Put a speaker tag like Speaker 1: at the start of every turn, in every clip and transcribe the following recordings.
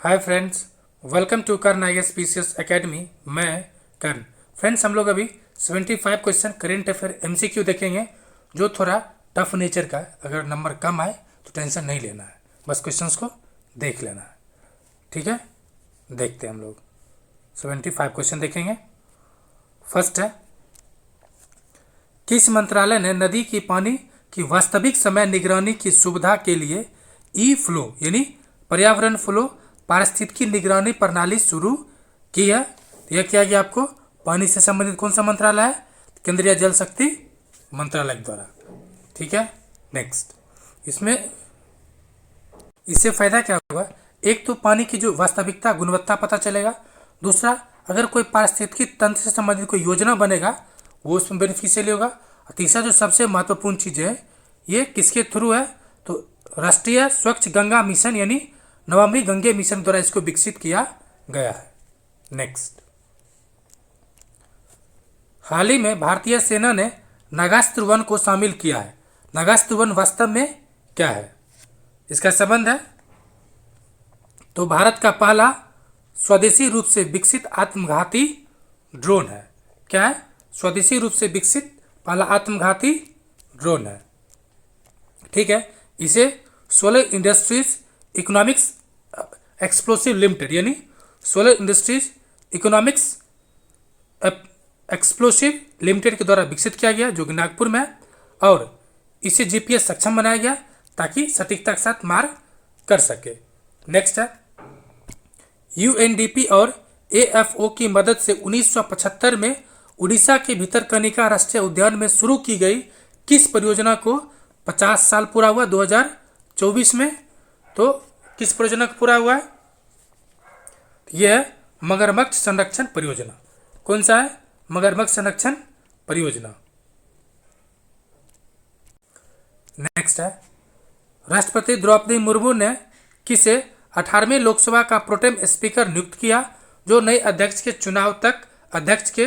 Speaker 1: Hi friends, welcome to Karn I S P C S academy. मैं Karn. Friends, हम लोग अभी 75 क्वेश्चन करेंट अफेयर MCQ देखेंगे, जो थोड़ा टफ नेचर का है। अगर नंबर कम आए तो टेंशन नहीं लेना है, बस क्वेश्चंस को देख लेना है। ठीक है, देखते हैं हम लोग 75 क्वेश्चन देखेंगे। फर्स्ट है, किस मंत्रालय ने नदी की पानी की वास्तविक समय निगरानी की सुविधा के लिए ई फ्लो यानी पर्यावरण फ्लो पारिस्थितिकी निगरानी प्रणाली शुरू की है? तो यह किया गया आपको पानी से संबंधित कौन सा मंत्रालय है? केंद्रीय जल शक्ति मंत्रालय द्वारा। ठीक है, नेक्स्ट। इससे फायदा क्या होगा? एक तो पानी की जो वास्तविकता गुणवत्ता पता चलेगा, दूसरा अगर कोई पारिस्थितिकी तंत्र से संबंधित कोई योजना बनेगा वो उसमें बेनिफिशियल होगा, और तीसरा जो सबसे महत्वपूर्ण चीज़ है, ये किसके थ्रू है? तो राष्ट्रीय स्वच्छ गंगा मिशन यानी नमामि गंगे मिशन द्वारा इसको विकसित किया गया है। नेक्स्ट, हाल ही में भारतीय सेना ने नागास्त्र वन को शामिल किया है। नागास्त्र वन वास्तव में क्या है? इसका संबंध है तो भारत का पहला स्वदेशी रूप से विकसित आत्मघाती ड्रोन है। क्या है? स्वदेशी रूप से विकसित पहला आत्मघाती ड्रोन है। ठीक है, इसे solar industries economics explosive limited यानी solar industries economics explosive limited के द्वारा विकसित किया गया, जो कि नागपुर में है, और इसे GPS सक्षम बनाया गया ताकि सटीकता के साथ मार कर सके। नेक्स्ट है, UNDP और AFO की मदद से 1975 में उड़ीसा के भितरकनिका राष्ट्रीय उद्यान में शुरू की गई किस परियोजना को 50 साल पूरा हुआ 2024 में? तो किस परियोजना को पूरा हुआ है? यह है मगरमच्छ संरक्षण परियोजना। कौन सा है? मगरमच्छ संरक्षण परियोजना। नेक्स्ट है, राष्ट्रपति द्रौपदी मुर्मू ने किसे 18वें लोकसभा का प्रोटेम स्पीकर नियुक्त किया, जो नए अध्यक्ष के चुनाव तक अध्यक्ष के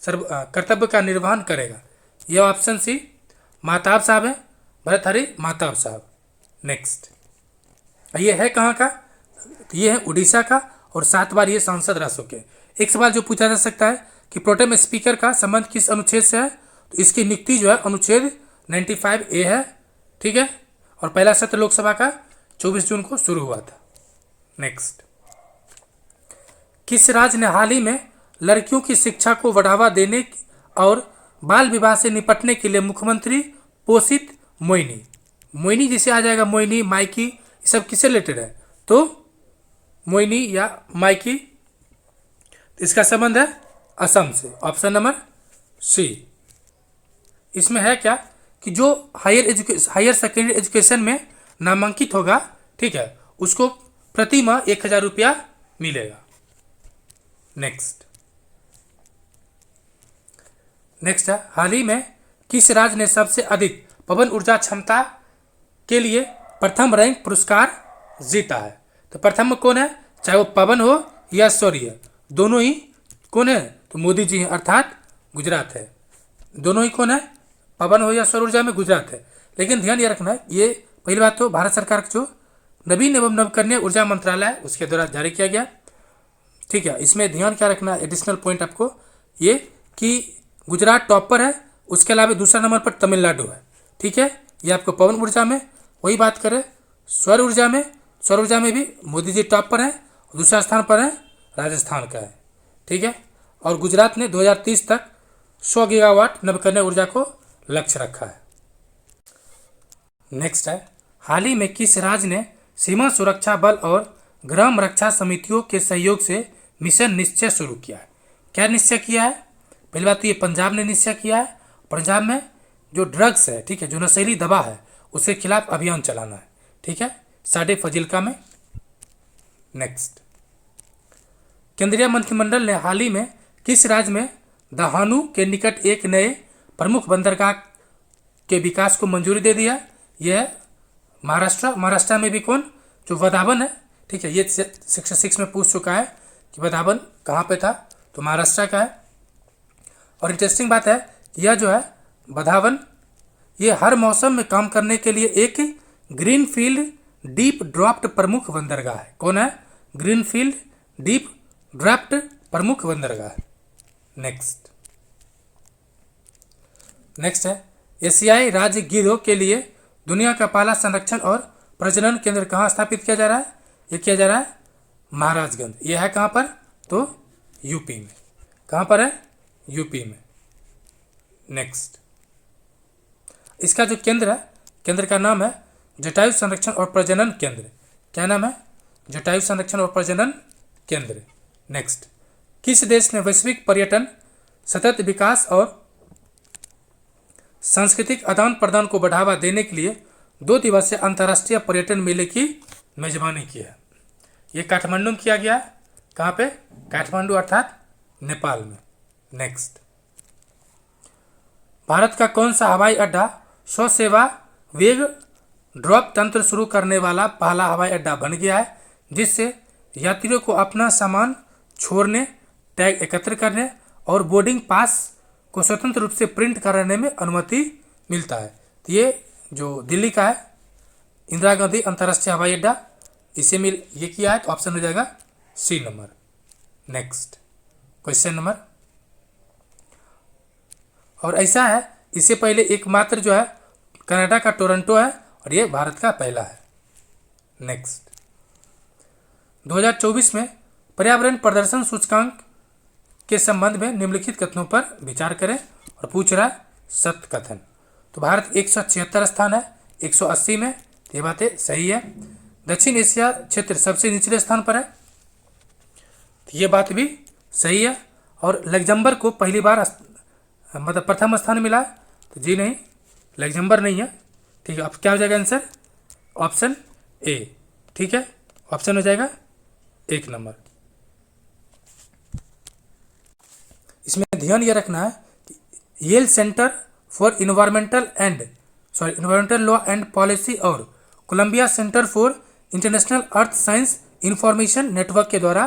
Speaker 1: कर्तव्य का निर्वहन करेगा? यह ऑप्शन सी महताब साहब है, भर्तृहरि महताब साहब। नेक्स्ट, ये है कहाँ का? ये है उड़ीसा का, और 7 बार ये सांसद रह चुके। एक सवाल जो पूछा जा सकता है कि प्रोटेम स्पीकर का संबंध किस अनुच्छेद से है? तो इसकी नियुक्ति जो है अनुच्छेद 95A है। ठीक है, और पहला सत्र लोकसभा का 24 जून को शुरू हुआ था। नेक्स्ट, किस राज्य ने हाल ही में लड़कियों की शिक्षा को बढ़ावा देने और बाल विवाह से निपटने के लिए मुख्यमंत्री पोषित मोइनी जिसे आ जाएगा मोइनी, माइकी, ये सब किससे रिलेटेड है? तो मोइनी या माइकी, इसका संबंध है असम से। Option number C. इसमें है क्या कि जो हायर सेकेंडरी एजुकेशन में नामांकित होगा, ठीक है, उसको प्रति माह 1000 रुपया मिलेगा। नेक्स्ट है, हाल ही में किस राज्य ने सबसे अधिक पवन ऊर्जा क्षमता के लिए प्रथम रैंक पुरस्कार जीता है? तो प्रथम में कौन है? चाहे वो पवन हो या सौर्य, दोनों ही कौन है? तो मोदी जी हैं, अर्थात गुजरात है। दोनों ही कौन है? पवन हो या सौर ऊर्जा में गुजरात है। लेकिन ध्यान ये रखना है, ये पहली बात तो भारत सरकार का जो नवीन एवं नवकरणीय ऊर्जा मंत्रालय है उसके द्वारा जारी किया गया। ठीक है, इसमें ध्यान क्या रखना है, एडिशनल पॉइंट आपको ये कि गुजरात टॉप पर है, उसके अलावा दूसरा नंबर पर तमिलनाडु है। ठीक है, ये आपको पवन ऊर्जा में। वही बात करें सौर ऊर्जा में भी मोदी जी टॉप पर है, दूसरा स्थान पर है राजस्थान का है। ठीक है, और गुजरात ने 2030 तक 100 गीगावाट नवकरणीय ऊर्जा को लक्ष्य रखा है। नेक्स्ट है, हाल ही में किस राज्य ने सीमा सुरक्षा बल और ग्राम रक्षा समितियों के सहयोग से मिशन निश्चय शुरू किया है? क्या निश्चय किया है? पहली बात तो ये पंजाब ने निश्चय किया है। पंजाब में जो ड्रग्स है, ठीक है, जो नशीली दवा है, उसके खिलाफ अभियान चलाना है। ठीक है, साडे फजिल्का में। नेक्स्ट, केंद्रीय मंत्रिमंडल ने हाल ही में किस राज्य में दहानू के निकट एक नए प्रमुख बंदरगाह के विकास को मंजूरी दे दिया? यह है महाराष्ट्र में भी कौन? जो वधावन है। ठीक है, ये सेक्शन 6 में पूछ चुका है कि वधावन कहाँ पे था, तो महाराष्ट्र का है। और इंटरेस्टिंग बात है, यह जो है वधावन, ये हर मौसम में काम करने के लिए एक ग्रीन फील्ड डीप ड्रॉप्ड प्रमुख बंदरगाह है। कौन है? ग्रीनफील्ड डीप ड्राफ्ट प्रमुख बंदरगाह। नेक्स्ट है एशियाई राज्य गिरोह के लिए दुनिया का पहला संरक्षण और प्रजनन केंद्र कहाँ स्थापित किया जा रहा है? ये किया जा रहा है महाराजगंज। ये है कहाँ पर? तो यूपी में। कहाँ पर है? यूपी में। नेक्स्ट, इसका जो केंद्र है, केंद्र का नाम है जटायु संरक्षण और प्रजनन केंद्र। क्या नाम है? जटायु संरक्षण और प्रजनन केंद्र। नेक्स्ट, किस देश ने वैश्विक पर्यटन, सतत विकास और सांस्कृतिक आदान प्रदान को बढ़ावा देने के लिए 2 दिवसीय अंतर्राष्ट्रीय पर्यटन मेले की मेजबानी की है? ये काठमांडू में किया गया है। कहाँ पे? काठमांडू अर्थात नेपाल में। नेक्स्ट, भारत का कौन सा हवाई अड्डा स्वसेवा वेग ड्रॉप तंत्र शुरू करने वाला पहला हवाई अड्डा बन गया है, जिससे यात्रियों को अपना सामान छोड़ने, टैग एकत्र करने और बोर्डिंग पास को स्वतंत्र रूप से प्रिंट करने में अनुमति मिलता है? तो ये जो दिल्ली का है इंदिरा गांधी अंतर्राष्ट्रीय हवाई अड्डा, इसे मिल ये किया है, तो ऑप्शन हो जाएगा C number. Next question number, और ऐसा है इससे पहले एकमात्र जो है कनाडा का टोरंटो है और ये भारत का पहला है। नेक्स्ट, 2024 में पर्यावरण प्रदर्शन सूचकांक के संबंध में निम्नलिखित कथनों पर विचार करें, और पूछ रहा है सत्य कथन। तो भारत 176 स्थान है 180 में, ये बातें सही है। दक्षिण एशिया क्षेत्र सबसे निचले स्थान पर है, तो ये बात भी सही है। और लग्जमबर्ग को पहली बार मतलब प्रथम स्थान मिला है, तो जी नहीं, लग्जमबर्ग नहीं है। ठीक है, अब क्या हो जाएगा आंसर? Option A. ठीक है, ऑप्शन हो जाएगा 1 नंबर। इसमें ध्यान ये रखना है Yale centre for environmental law and policy और Columbia centre for international earth science information network के द्वारा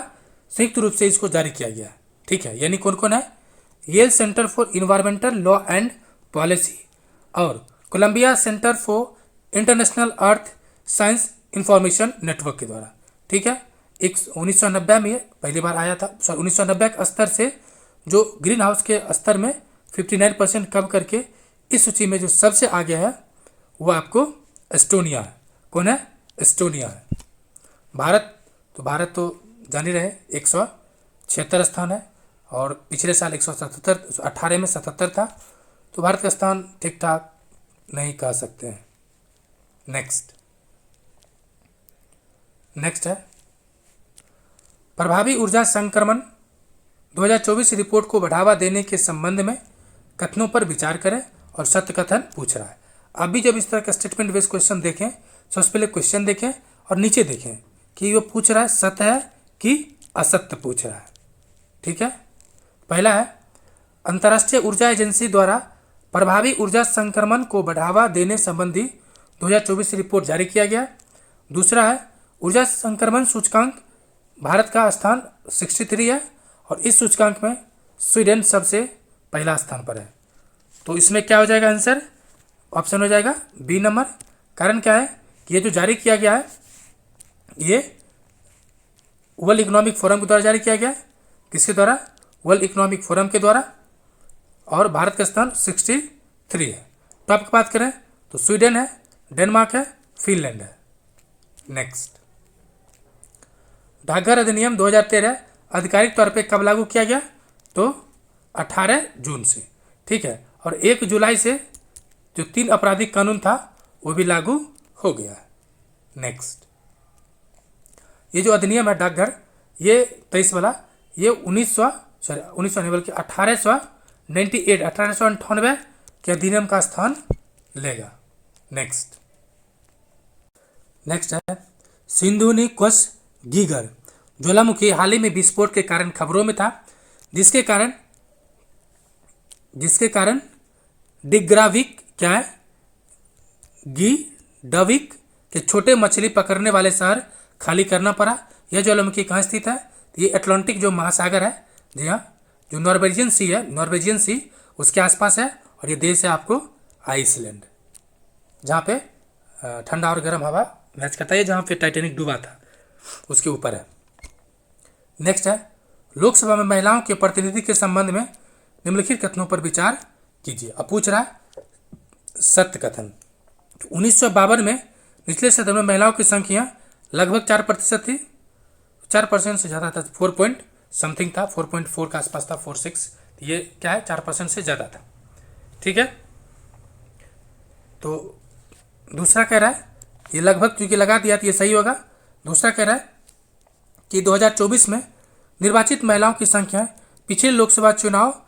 Speaker 1: संयुक्त रूप से इसको जारी किया गया है। ठीक है, यानी कौन कौन है? Yale centre for environmental law and policy और Columbia centre for international earth science information network के द्वारा। ठीक है, 1990 में पहली बार आया था। 1990 के स्तर से जो ग्रीन हाउस के स्तर में 59% कम करके इस सूची में जो सबसे आगे है वो आपको एस्टोनिया है। कौन है? एस्टोनिया है। भारत तो जान ही रहे 176 स्थान है, और पिछले साल 118 में 77 था, तो भारत का स्थान ठीक ठाक नहीं कह सकते हैं। नेक्स्ट है प्रभावी ऊर्जा संक्रमण 2024 रिपोर्ट को बढ़ावा देने के संबंध में कथनों पर विचार करें, और सत्य कथन पूछ रहा है। अभी जब इस तरह का स्टेटमेंट बेस्ड क्वेश्चन देखें, सबसे पहले क्वेश्चन देखें और नीचे देखें कि वो पूछ रहा है सत्य है कि असत्य पूछ रहा है। ठीक है, पहला है अंतर्राष्ट्रीय ऊर्जा एजेंसी द्वारा प्रभावी ऊर्जा संक्रमण को बढ़ावा देने संबंधी 2024 रिपोर्ट जारी किया गया। दूसरा है ऊर्जा संक्रमण सूचकांक, भारत का स्थान 63 है और इस सूचकांक में स्वीडन सबसे पहला स्थान पर है। तो इसमें क्या हो जाएगा आंसर? ऑप्शन हो जाएगा बी नंबर। कारण क्या है कि ये जो जारी किया गया है ये वर्ल्ड इकोनॉमिक फोरम के द्वारा जारी किया गया है। किसके द्वारा? वर्ल्ड इकोनॉमिक फोरम के द्वारा, और भारत का स्थान 63 है। टॉप की बात करें तो स्वीडन है, डेनमार्क है, फिनलैंड है। नेक्स्ट, डाकघर अधिनियम 2013 आधिकारिक तौर पे कब लागू किया गया? तो 18 जून से। ठीक है, और 1 जुलाई से जो 3 आपराधिक कानून था वो भी लागू हो गया है। नेक्स्ट, ये जो अधिनियम है डाकघर, ये 23 वाला, ये 1900 नहीं बल्कि 1898 के अधिनियम का स्थान लेगा। नेक्स्ट है सिंधुनी क्वस गीगर ज्वालामुखी हाल ही में विस्फोट के कारण खबरों में था, जिसके कारण डिग्राविक क्या है डविक के छोटे मछली पकड़ने वाले शहर खाली करना पड़ा। यह ज्वालामुखी कहाँ स्थित है? ये अटलांटिक जो महासागर है, जी हाँ, जो नॉर्वेजियन सी उसके आसपास है, और ये देश है आपको आइसलैंड, जहाँ पे ठंडा और गर्म हवा मैच करता है, जहाँ पे टाइटैनिक डूबा था उसके ऊपर है। नेक्स्ट है, लोकसभा में महिलाओं के प्रतिनिधि के संबंध में निम्नलिखित कथनों पर विचार कीजिए। अब पूछ रहा है सत्य कथन। 1952 में निचले सदन में महिलाओं की संख्या लगभग 4% थी, 4% से ज़्यादा था, 4 पॉइंट समथिंग था, 4.4 के आसपास था, 4.6, ये क्या है 4% से ज़्यादा था। ठीक है, तो दूसरा कह रहा है, ये लगभग क्योंकि लगा दिया तो ये सही होगा। दूसरा कह रहा है कि 2024 में निर्वाचित महिलाओं की संख्या पिछले लोकसभा चुनाव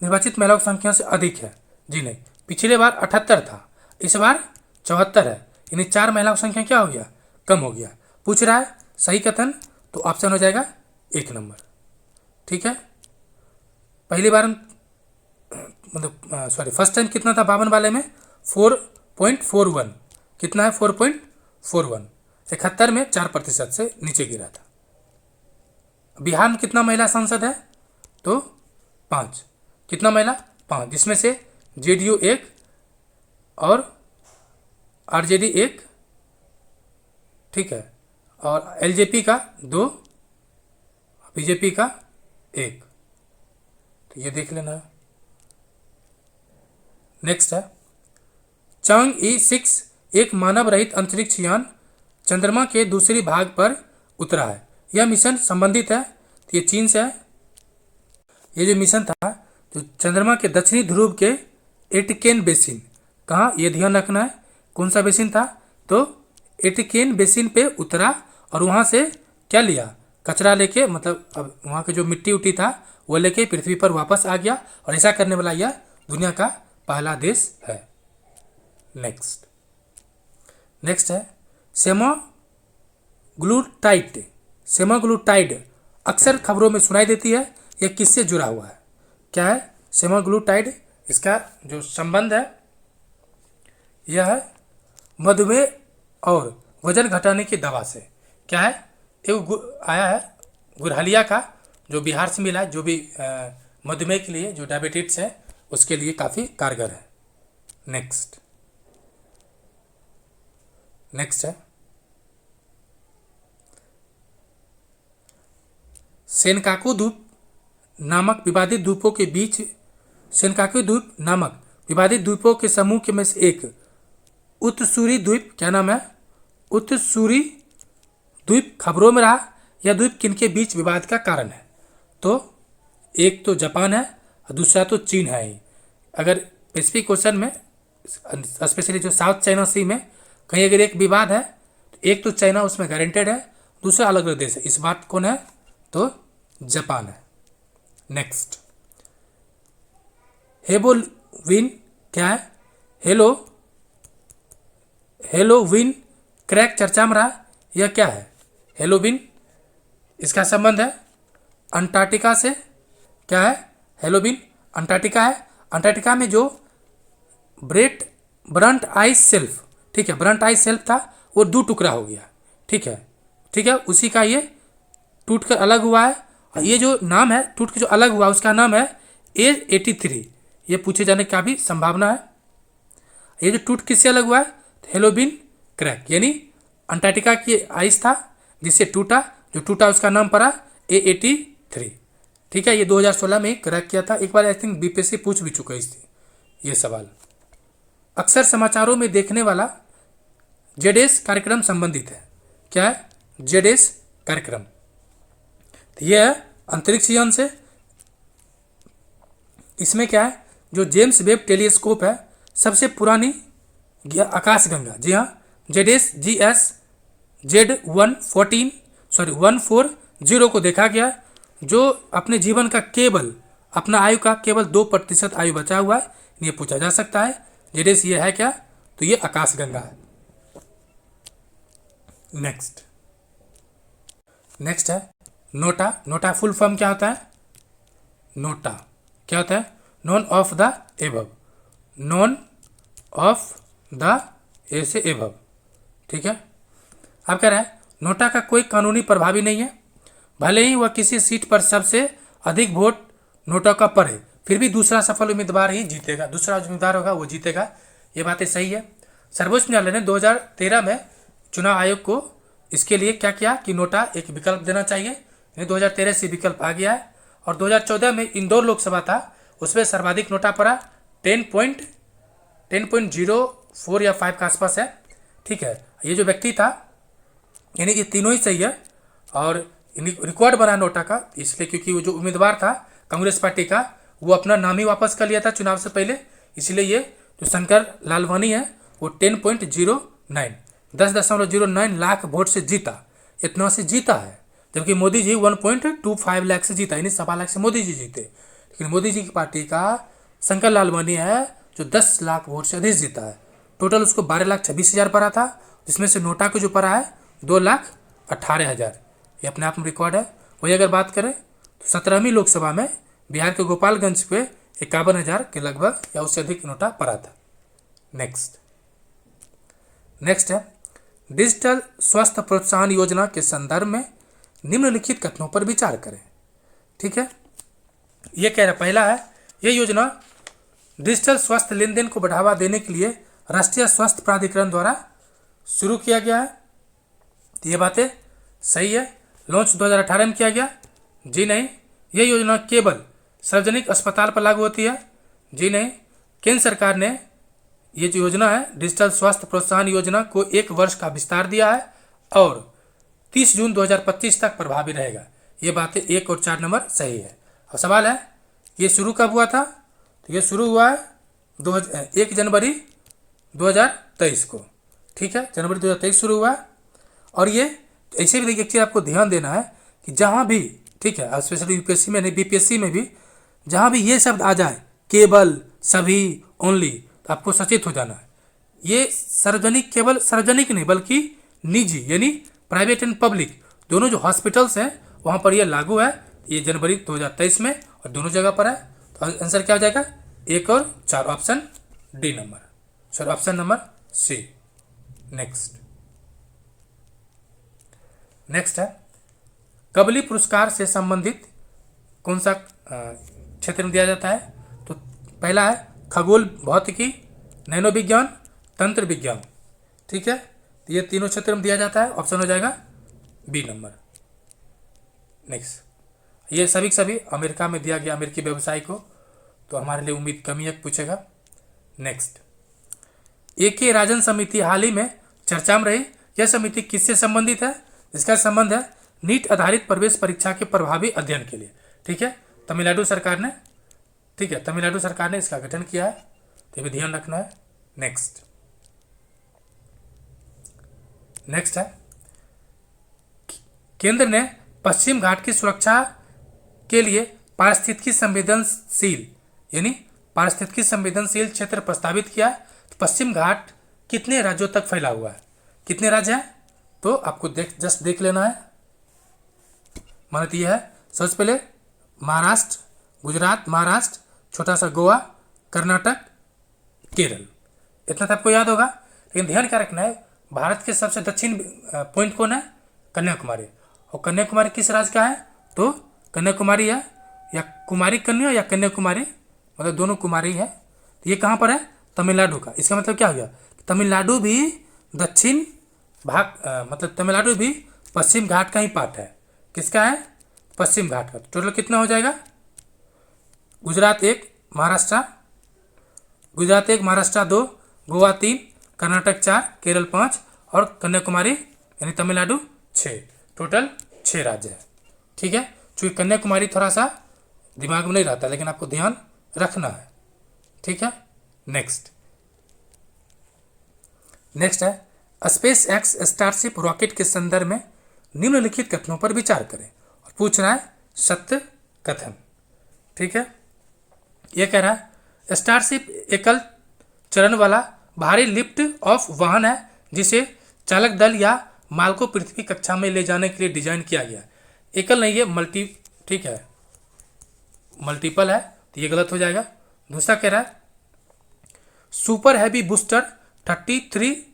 Speaker 1: निर्वाचित महिलाओं की संख्या से अधिक है। जी नहीं, पिछले बार 78 था, इस बार 74 है, यानी 4 महिलाओं की संख्या क्या हो गया, कम हो गया। पूछ रहा है सही कथन, तो ऑप्शन हो जाएगा 1 नंबर। ठीक है, पहली बार मतलब फर्स्ट टाइम कितना था 52 वाले में 4.41, कितना है 4.41, 71 में 4% से नीचे गिरा था। बिहार में कितना महिला सांसद है, तो 5, कितना महिला 5, जिसमें से जेडीयू 1 और आरजेडी 1, ठीक है, और एलजेपी का 2, बीजेपी का 1, तो ये देख लेना। नेक्स्ट है, चांग-ई 6 एक मानव रहित अंतरिक्ष यान चंद्रमा के दूसरी भाग पर उतरा है। यह मिशन संबंधित है, तो ये चीन से है। ये जो मिशन था जो चंद्रमा के दक्षिणी ध्रुव के एटिकेन बेसिन, कहाँ ये ध्यान रखना है, कौन सा बेसिन था, तो एटिकेन बेसिन पे उतरा और वहाँ से क्या लिया, कचरा लेके, मतलब अब वहाँ के जो मिट्टी उट्टी था वो लेके पृथ्वी पर वापस आ गया, और ऐसा करने वाला यह दुनिया का पहला देश है। नेक्स्ट है, सेमाग्लूटाइड अक्सर खबरों में सुनाई देती है, यह किससे जुड़ा हुआ है, क्या है सेमाग्लूटाइड, इसका जो संबंध है यह है मधुमेह और वजन घटाने की दवा से। क्या है, एक आया है गुरहलिया का, जो बिहार से मिला है, जो भी मधुमेह के लिए, जो डायबिटीज है उसके लिए काफ़ी कारगर है। नेक्स्ट है, सेनकाकू द्वीप नामक विवादित द्वीपों के बीच, सेनकाकू द्वीप नामक विवादित द्वीपों के समूह के में से एक उत्तसूरी द्वीप, क्या नाम है, उत्तसूरी द्वीप खबरों में रहा। यह द्वीप किनके बीच विवाद का कारण है, तो एक तो जापान है और दूसरा तो चीन है ही। अगर स्पेसिफिक क्वेश्चन में स्पेशली जो साउथ चाइना सी में कहीं अगर एक विवाद है, तो एक तो चाइना उसमें गारंटेड है, दूसरा अलग अलग देश है, इस बात कौन है, तो जापान है। नेक्स्ट, हेलोवीन क्या है, हेलोवीन क्रैक चर्चा में रहा, यह क्या है, हेलोवीन, इसका संबंध है अंटार्कटिका से। क्या है, हेलोवीन अंटार्कटिका है। अंटार्कटिका में जो ब्रंट आइस शेल्फ, ठीक है, ब्रंट आइस शेल्फ था वो 2 टुकड़ा हो गया। ठीक है, उसी का ये टूट कर अलग हुआ है, और ये जो नाम है टूट के जो अलग हुआ उसका नाम है A83, ये पूछे जाने का भी संभावना है। ये जो टूट किससे अलग हुआ है, हेलोवीन क्रैक, यानी अंटार्कटिका की आइस था जिससे टूटा, जो टूटा उसका नाम पड़ा A83। ठीक है, ये 2016 में क्रैक किया था, एक बार आई थिंक बीपीएससी पूछ भी चुका है ये सवाल। अक्सर समाचारों में देखने वाला जेडेस कार्यक्रम संबंधित है, क्या है, जेडेस कार्यक्रम, तो यह है अंतरिक्ष यान से। इसमें क्या है, जो जेम्स वेब टेलीस्कोप है, सबसे पुरानी आकाशगंगा, जी हाँ, जेडेस GS Z140 को देखा गया, जो अपने जीवन का केवल, अपना आयु का केवल 2% आयु बचा हुआ है। ये पूछा जा सकता है जेडेस ये है क्या, तो ये आकाशगंगा है। नेक्स्ट है नोटा फुल फॉर्म क्या होता है, नोटा क्या होता है, none of the above, none of the ऐसे एबव। ठीक है, अब कह रहा है नोटा का कोई कानूनी प्रभावी नहीं है, भले ही वह किसी सीट पर सबसे अधिक वोट नोटा का पड़े, फिर भी दूसरा सफल उम्मीदवार ही जीतेगा, दूसरा उम्मीदवार होगा वो जीतेगा। ये बातें सही है। सर्वोच्च न्यायालय ने 2013 में चुनाव आयोग को इसके लिए क्या किया कि नोटा एक विकल्प देना चाहिए, यानी 2013 से विकल्प आ गया है। और 2014 में इंदौर लोकसभा था, उसमें सर्वाधिक नोटा पड़ा 10.04 या 5 के आसपास है। ठीक है, ये जो व्यक्ति था, यानी ये तीनों ही सही है। और रिकॉर्ड बना नोटा का, इसलिए क्योंकि वो जो उम्मीदवार था कांग्रेस पार्टी का, वो अपना नाम ही वापस कर लिया था चुनाव से पहले, इसलिए ये जो शंकर लालवानी है वो 10.09 लाख वोट से जीता, इतना से जीता है। जबकि मोदी जी 1.25 लाख से जीता, यानी 1.25 लाख से मोदी जी जीते। लेकिन मोदी जी की पार्टी का शंकर लालवानी है जो 10 लाख वोट से अधिक जीता है। टोटल उसको 12,26,000 पड़ा था, जिसमें से नोटा को जो पड़ा है 2,18,000। ये अपने आप में रिकॉर्ड है। वही अगर बात करें तो 17वीं लोकसभा में बिहार के गोपालगंज पे 51,000 के लगभग या उससे अधिक नोटा पड़ा था। नेक्स्ट है डिजिटल स्वास्थ्य प्रोत्साहन योजना के संदर्भ में निम्नलिखित कथनों पर विचार करें। ठीक है, ये कह रहा, पहला है ये योजना डिजिटल स्वास्थ्य लेन देन को बढ़ावा देने के लिए राष्ट्रीय स्वास्थ्य प्राधिकरण द्वारा शुरू किया गया है। तो ये बातें सही है। लॉन्च 2018 में किया गया? जी नहीं। यह योजना केवल सार्वजनिक अस्पताल पर लागू होती है? जी नहीं। केंद्र सरकार ने ये जो योजना है डिजिटल स्वास्थ्य प्रोत्साहन योजना को 1 वर्ष का विस्तार दिया है और 30 जून 2025 तक प्रभावी रहेगा। ये बातें 1 और 4 नंबर सही है। अब सवाल है ये शुरू कब हुआ था? तो ये शुरू हुआ है 1 जनवरी 2023 को। ठीक है, जनवरी 2023 शुरू हुआ है। और ये ऐसे भी देखिए, एक चीज़ आपको ध्यान देना है कि जहाँ भी, ठीक है, स्पेशली यूपीएससी में नहीं बीपीएससी में भी, जहाँ भी ये शब्द आ जाए केवल, सभी, ओनली, तो आपको सचेत हो जाना है। ये सार्वजनिक, केवल सार्वजनिक नहीं बल्कि निजी, यानी प्राइवेट एंड पब्लिक दोनों जो हॉस्पिटल्स हैं वहाँ पर ये लागू है। ये जनवरी 2023 में और दोनों जगह पर है। तो आंसर क्या हो जाएगा? 1 और 4, option D number, sorry option number C. Next है कबली पुरस्कार से संबंधित कौन सा क्षेत्र में दिया जाता है? तो पहला है खगोल भौतिकी, नैनो विज्ञान, तंत्र विज्ञान। ठीक है, तो ये तीनों क्षेत्र में दिया जाता है, ऑप्शन हो जाएगा बी नंबर। नेक्स्ट, ये सभी अमेरिका में दिया गया, अमेरिकी व्यवसाय को, तो हमारे लिए उम्मीद कम ही पूछेगा। नेक्स्ट, AK राजन समिति हाल ही में चर्चा में रही। यह समिति किससे संबंधित है? इसका संबंध है नीट आधारित प्रवेश परीक्षा के प्रभावी अध्ययन के लिए। ठीक है, तमिलनाडु सरकार ने, ठीक है, तमिलनाडु सरकार ने इसका गठन किया है, तो भी ध्यान रखना है। नेक्स्ट है केंद्र ने पश्चिम घाट की सुरक्षा के लिए पारिस्थितिकी संवेदनशील, यानी पारिस्थितिकी संवेदनशील क्षेत्र प्रस्तावित किया है। तो पश्चिम घाट कितने राज्यों तक फैला हुआ है? कितने राज्य हैं? तो आपको जस्ट देख लेना है। मानत यह है, सबसे पहले महाराष्ट्र, गुजरात, महाराष्ट्र, छोटा सा गोवा, कर्नाटक, केरल, इतना तो आपको याद होगा। लेकिन ध्यान क्या रखना है, भारत के सबसे दक्षिण पॉइंट कौन है? कन्याकुमारी। और कन्याकुमारी किस राज्य का है? तो कन्याकुमारी है, या कुमारी कन्या या कन्याकुमारी, मतलब दोनों कुमारी है। तो ये कहाँ पर है? तमिलनाडु का। इसका मतलब क्या हो गया? तमिलनाडु भी दक्षिण भाग, मतलब तमिलनाडु भी पश्चिम घाट का ही पार्ट है। किसका है? पश्चिम घाट का। टोटल कितना हो जाएगा? गुजरात 1, महाराष्ट्र, गुजरात 1, महाराष्ट्र 2, गोवा 3, कर्नाटक 4, केरल 5 और कन्याकुमारी यानी तमिलनाडु 6। टोटल 6 राज्य है। ठीक है, चूँकि कन्याकुमारी थोड़ा सा दिमाग में नहीं रहता, लेकिन आपको ध्यान रखना है। ठीक है, नेक्स्ट है स्पेस एक्स स्टारशिप रॉकेट के संदर्भ में निम्नलिखित कथनों पर विचार करें। और पूछ रहा है सत्य कथन। ठीक है, यह कह रहा है स्टारशिप एकल चरण वाला भारी लिफ्ट ऑफ वाहन है जिसे चालक दल या माल को पृथ्वी कक्षा में ले जाने के लिए डिजाइन किया गया है। एकल नहीं है, मल्टी, ठीक है, मल्टीपल है, तो ये गलत हो जाएगा। दूसरा कह रहा है super heavy booster 33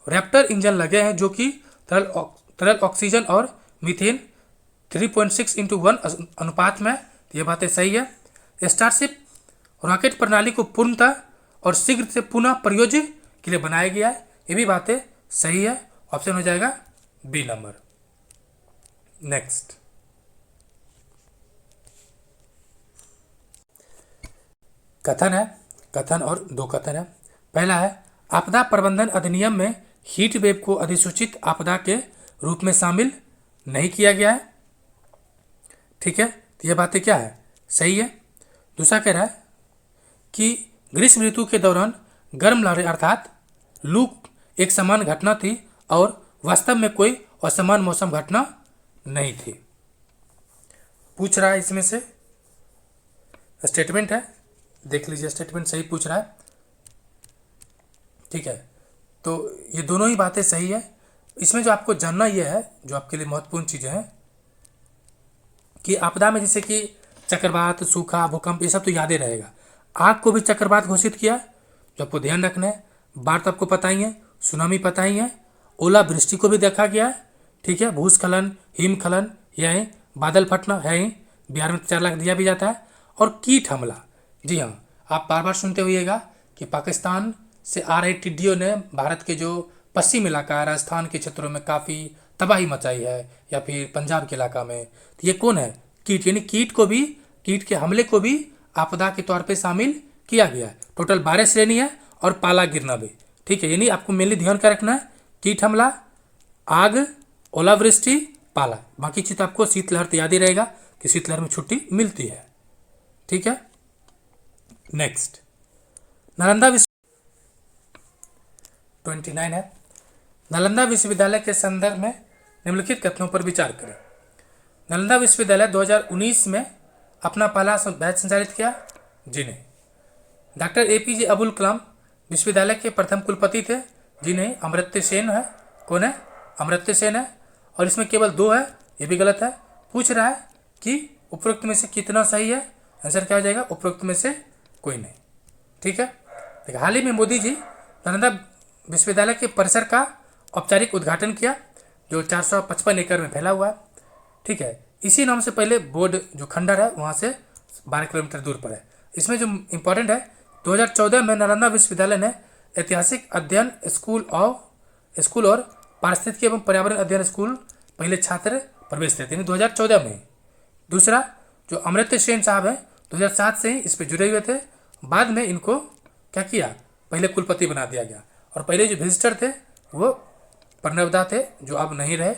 Speaker 1: Raptor engine लगे हैं जो कि तरल ऑक्सीजन और मीथेन 3.6:1 अनुपात में। ये बातें सही है। स्टारशिप रॉकेट प्रणाली को पूर्णतः और शीघ्र से पुनः प्रयोज्य के लिए बनाया गया है। ये भी बातें सही है, ऑप्शन हो जाएगा बी नंबर। नेक्स्ट, कथन है, कथन और दो कथन है। पहला है आपदा प्रबंधन अधिनियम में हीट वेव को अधिसूचित आपदा के रूप में शामिल नहीं किया गया है। ठीक है, तो ये बातें क्या है, सही है। दूसरा कह रहा है कि ग्रीष्म ऋतु के दौरान गर्म लहरें अर्थात लू एक समान घटना थी और वास्तव में कोई असमान मौसम घटना नहीं थी। पूछ रहा है इसमें से स्टेटमेंट है, देख लीजिए स्टेटमेंट सही पूछ रहा है। ठीक है, तो ये दोनों ही बातें सही है। इसमें जो आपको जानना ये है, जो आपके लिए महत्वपूर्ण चीज़ें हैं कि आपदा में जैसे कि चक्रवात, सूखा, भूकंप, ये सब तो याद ही रहेगा। आग को भी चक्रवात घोषित किया, जो आपको ध्यान रखना है। बाढ़ तो आपको पता ही है, सुनामी पता ही है। ओलावृष्टि को भी देखा गया है। ठीक है, भूस्खलन, हिमस्खलन यह है, बादल फटना है ही, बिहार में 4 लाख दिया भी जाता है। और कीट हमला, जी हाँ, आप बार बार सुनते होइएगा कि पाकिस्तान से आ रही टिड्डियों ने भारत के जो पश्चिम इलाका है, राजस्थान के क्षेत्रों में काफ़ी तबाही मचाई है, या फिर पंजाब के इलाका में। तो ये कौन है, कीट, यानी कीट को भी, कीट के हमले को भी आपदा के तौर पे शामिल किया गया है। टोटल 12 श्रेणी है और पाला गिरना भी। ठीक है, यानी आपको मेनली ध्यान क्या रखना है, कीट हमला, आग, ओलावृष्टि, पाला। बाकी चीज़ तो आपको शीतलहर तो याद ही रहेगा कि शीतलहर में छुट्टी मिलती है। ठीक है, नेक्स्ट नालंदा 29 है। नालंदा विश्वविद्यालय के संदर्भ में निम्नलिखित कथनों पर विचार करें। नालंदा विश्वविद्यालय 2019 में अपना पहला बैच संचालित किया, जी नहीं। डॉक्टर APJ अबुल कलाम विश्वविद्यालय के प्रथम कुलपति थे, जी नहीं। अमर्त्य सेन है, कौन है, अमर्त्य सेन है। और इसमें केवल 2 है, ये भी गलत है। पूछ रहा है कि उपरोक्त में से कितना सही है, आंसर क्या हो जाएगा, उपरोक्त में से कोई नहीं। ठीक है, देखिए हाल ही में मोदी जी नालंदा विश्वविद्यालय के परिसर का औपचारिक उद्घाटन किया, जो 455 एकड़ में फैला हुआ है। ठीक है, इसी नाम से पहले बोर्ड जो खंडर है वहाँ से 12 किलोमीटर दूर पर है। इसमें जो इम्पोर्टेंट है, 2014 में नालंदा विश्वविद्यालय ने ऐतिहासिक अध्ययन स्कूल और पारिस्थितिकी एवं पर्यावरण अध्ययन स्कूल पहले छात्र प्रवेश थे, यानी 2014 में। दूसरा जो अमर्त्य सेन साहब हैं 2007 से ही इस पर जुड़े हुए थे। बाद में इनको क्या किया, पहले कुलपति बना दिया गया। और पहले जो विजिटर थे वो प्रणवदा थे, जो अब नहीं रहे।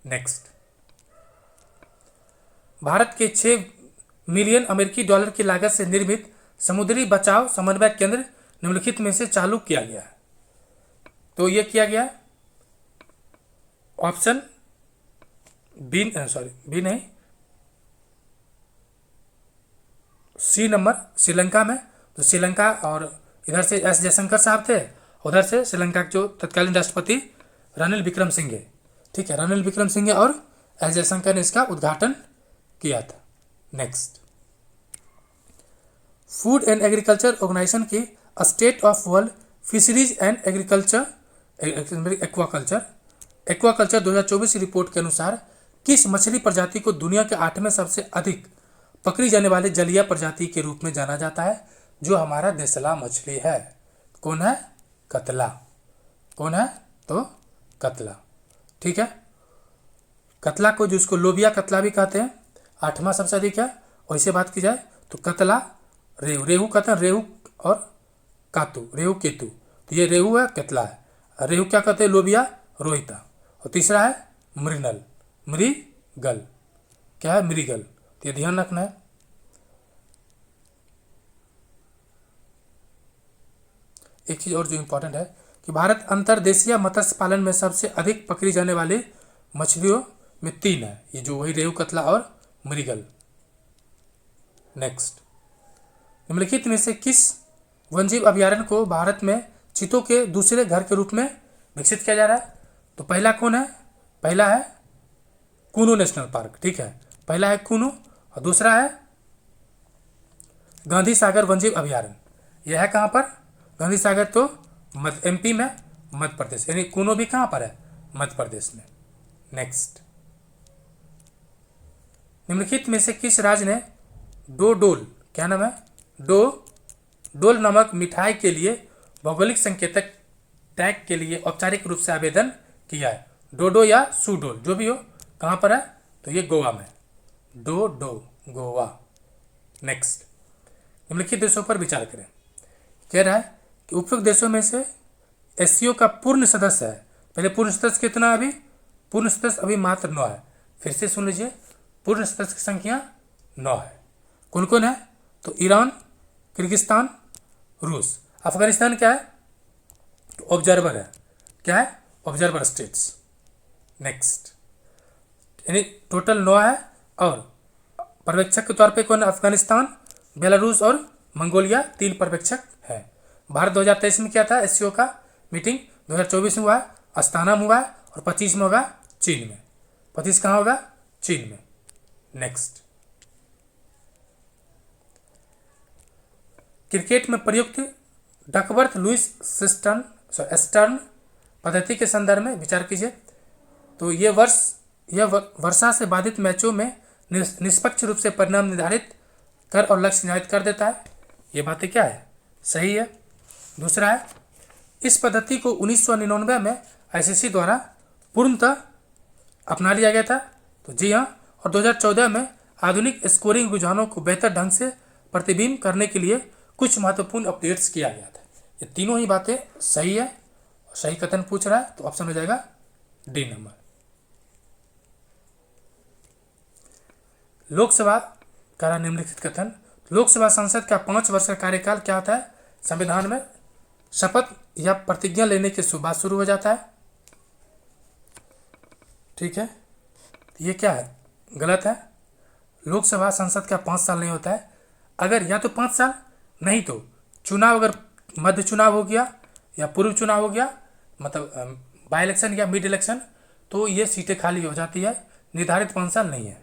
Speaker 1: नेक्स्ट, भारत के 6 मिलियन अमेरिकी डॉलर की लागत से निर्मित समुद्री बचाव समन्वय केंद्र निम्नलिखित में से चालू किया गया है। तो ये किया गया ऑप्शन बी नहीं, सी नंबर, श्रीलंका में। तो श्रीलंका, और इधर से एस जयशंकर साहब थे, उधर से श्रीलंका के जो तत्कालीन राष्ट्रपति रणिल विक्रमसिंघे। ठीक है, रणिल विक्रमसिंघे और एस जयशंकर ने इसका उद्घाटन किया था। Next, food and agriculture organisation की state of world fisheries and aquaculture 2024 report के अनुसार किस मछली प्रजाति को दुनिया के 8वें सबसे अधिक पकड़ी जाने वाली जलीय प्रजाति के रूप में जाना जाता है, जो हमारा देसला मछली है। कौन है, कतला। कौन है, तो कतला। ठीक है, कतला को, जिसको लोबिया कतला भी कहते हैं, 8वां सबसे अधिक है। और इसे बात की जाए तो कतला, रेहू, रेहू कहते हैं, रेहू और कातू, रेहू केतु। तो ये रेहू है, कतला है। रेहू क्या कहते हैं, लोबिया, रोहिता। और तीसरा है मृगल, क्या है, मृगल। तो ये ध्यान रखना है। एक चीज़ और जो इम्पोर्टेंट है कि भारत अंतर्देशीय मत्स्य पालन में सबसे अधिक पकड़ी जाने वाली मछलियों में 3 है, ये जो वही रेहू, कतला और मृगल। नेक्स्ट, निम्नलिखित में से किस वन्यजीव अभयारण्य को भारत में चीतों के दूसरे घर के रूप में विकसित किया जा रहा है? तो पहला कौन है, पहला है कूनू नेशनल पार्क। ठीक है, पहला है कूनू और दूसरा है गांधी सागर वन्यजीव अभयारण्य। यह है कहाँ पर, गांधी सागर तो MP में, मध्य प्रदेश, यानी कूनू भी कहाँ पर है, मध्य प्रदेश में। नेक्स्ट, निम्नलिखित में से किस राज्य ने डोडोल, क्या नाम है, डोल नामक मिठाई के लिए भौगोलिक संकेतक टैग के लिए औपचारिक रूप से आवेदन किया है? डोडो या सुडोल, जो भी हो, कहाँ पर है, तो ये गोवा में, डोडो, गोवा। नेक्स्ट, निम्नलिखित देशों पर विचार करें। कह रहा है कि उपयुक्त देशों में से एससीओ का पूर्ण सदस्य है। पहले पूर्ण सदस्य कितना अभी? पूर्ण सदस्य अभी मात्र 9 है। फिर से सुन लीजिए, पूर्ण सदस्य की संख्या 9 है। कौन कौन है? तो ईरान, किर्गिस्तान, रूस। अफगानिस्तान क्या है? तो ऑब्जर्वर है। क्या है? Observer states. नेक्स्ट, यानी टोटल 9 है और पर्यवेक्षक के तौर पे कौन? अफगानिस्तान, बेलारूस और मंगोलिया 3 पर्यवेक्षक हैं। भारत 2023 में क्या था? एससीओ का मीटिंग 2024 में हुआ है, अस्ताना में हुआ है, और 25 में होगा चीन में। 25 कहाँ होगा? चीन में। नेक्स्ट, क्रिकेट में प्रयुक्त डकवर्थ लुईस एस्टर्न पद्धति के संदर्भ में विचार कीजिए। तो यह वर्षा से बाधित मैचों में निष्पक्ष रूप से परिणाम निर्धारित कर और लक्ष्य निर्धारित कर देता है। ये बातें क्या है? सही है। दूसरा है, इस पद्धति को 1999 में आईसीसी द्वारा पूर्णतः अपना लिया गया था। तो जी हाँ, और 2014 में आधुनिक स्कोरिंग रुझानों को बेहतर ढंग से प्रतिबिंब करने के लिए कुछ महत्वपूर्ण अपडेट्स किया गया था। ये तीनों ही बातें सही है। सही कथन पूछ रहा है तो ऑप्शन हो जाएगा डी नंबर। लोकसभा का निम्नलिखित कथन। लोकसभा सांसद का 5 वर्ष का कार्यकाल क्या होता है? संविधान में शपथ या प्रतिज्ञा लेने के बाद शुरू हो जाता है। ठीक है, ये क्या है? गलत है। लोकसभा सांसद का 5 साल नहीं होता है। अगर या तो 5 साल, नहीं तो चुनाव, अगर मध्य चुनाव हो गया या पूर्व चुनाव हो गया, मतलब बाई इलेक्शन या मिड इलेक्शन, तो ये सीटें खाली हो जाती है। निर्धारित 5 साल नहीं है।